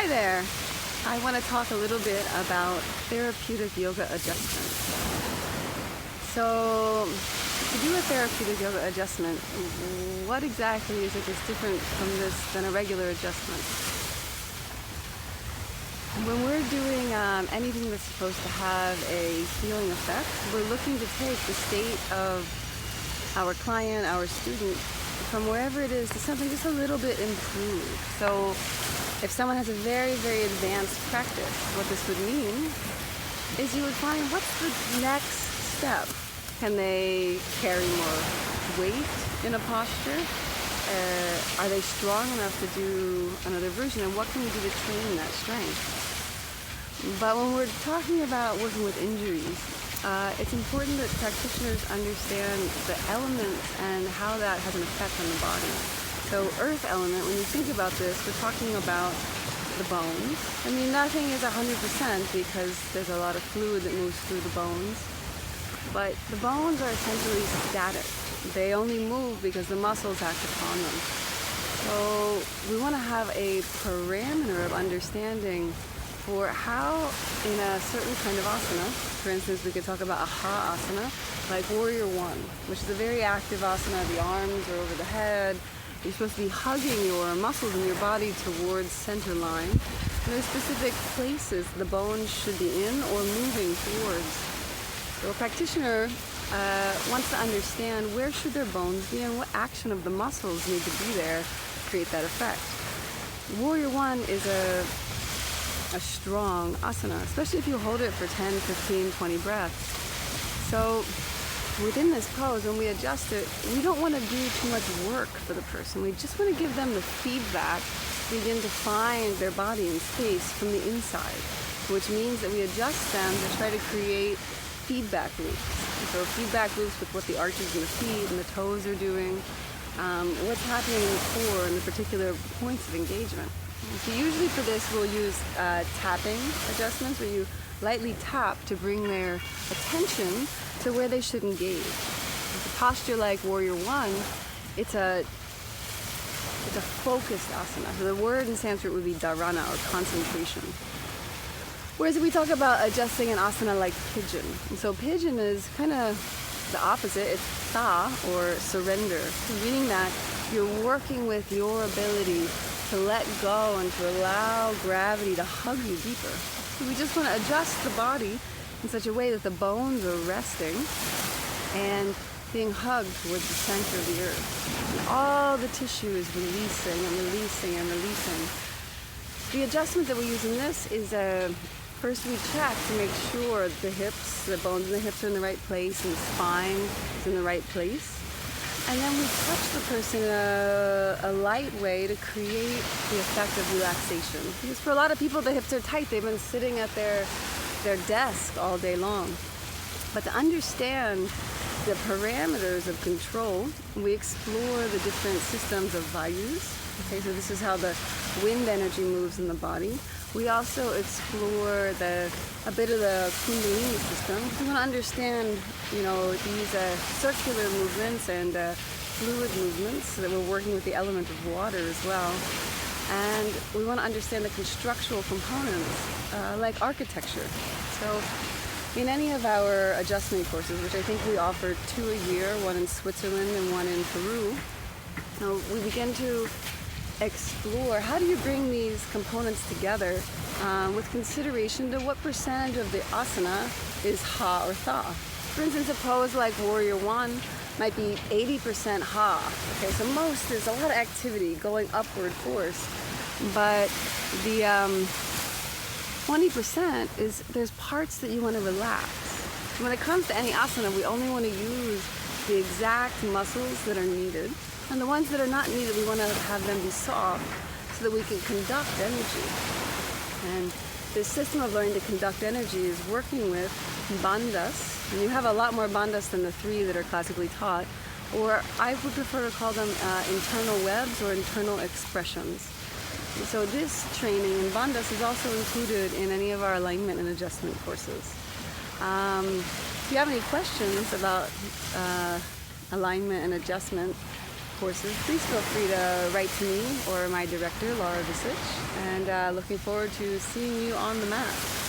Hi there. I want to talk a little bit about therapeutic yoga adjustments. So, to do a therapeutic yoga adjustment, what exactly is it that's different from this than a regular adjustment? When we're doing anything that's supposed to have a healing effect, we're looking to take the state of our client, our student, from wherever it is to something just a little bit improved. So if someone has a very, very advanced practice, what this would mean is you would find, what's the next step? Can they carry more weight in a posture? Are they strong enough to do another version? And what can we do to train that strength? But when we're talking about working with injuries, it's important that practitioners understand the elements and how that has an effect on the body. So earth element, when you think about this, we're talking about the bones. I mean, nothing is 100% because there's a lot of fluid that moves through the bones. But the bones are essentially static. They only move because the muscles act upon them. So we want to have a parameter of understanding for how in a certain kind of asana, for instance, we could talk about a ha asana, like Warrior One, which is a very active asana. The arms are over the head. You're supposed to be hugging your muscles in your body towards center line. And there's specific places the bones should be in or moving towards. So a practitioner wants to understand where should their bones be and what action of the muscles need to be there to create that effect. Warrior One is a strong asana, especially if you hold it for 10, 15, 20 breaths. So within this pose, when we adjust it, we don't want to do too much work for the person. We just want to give them the feedback to begin to find their body and space from the inside, which means that we adjust them to try to create feedback loops. So feedback loops with what the arches in the feet and the toes are doing, what's happening in the core and the particular points of engagement. So usually for this we'll use tapping adjustments, where you lightly tap to bring their attention to where they should engage. With a posture like Warrior One, it's a focused asana. So the word in Sanskrit would be dharana, or concentration. Whereas if we talk about adjusting an asana like Pigeon, and so Pigeon is kind of the opposite. It's tha, or surrender, meaning that you're working with your ability to let go and to allow gravity to hug you deeper. So we just want to adjust the body in such a way that the bones are resting and being hugged towards the center of the earth. And all the tissue is releasing and releasing and releasing. The adjustment that we use in this is first we check to make sure the bones in the hips are in the right place and the spine is in the right place. And then we touch the person in a light way to create the effect of relaxation. Because for a lot of people, the hips are tight. They've been sitting at their desk all day long. But to understand the parameters of control, we explore the different systems of vayus. Okay, so this is how the wind energy moves in the body. We also explore a bit of the Kundalini system. We want to understand, these circular movements and fluid movements, so that we're working with the element of water as well. And we want to understand the constructural components, like architecture. So in any of our adjustment courses, which I think we offer 2 a year, one in Switzerland and one in Peru, we begin to explore how do you bring these components together with consideration to what percentage of the asana is ha or tha. For instance, a pose like Warrior One might be 80% ha. Okay, so there's a lot of activity going upward force, but the 20% is there's parts that you want to relax. When it comes to any asana, we only want to use the exact muscles that are needed. And the ones that are not needed, we want to have them be soft so that we can conduct energy. And this system of learning to conduct energy is working with bandhas. And you have a lot more bandhas than the 3 that are classically taught. Or I would prefer to call them internal webs or internal expressions. And so this training in bandhas is also included in any of our alignment and adjustment courses. If you have any questions about alignment and adjustment courses, please feel free to write to me or my director, Laura Visich, and looking forward to seeing you on the mat.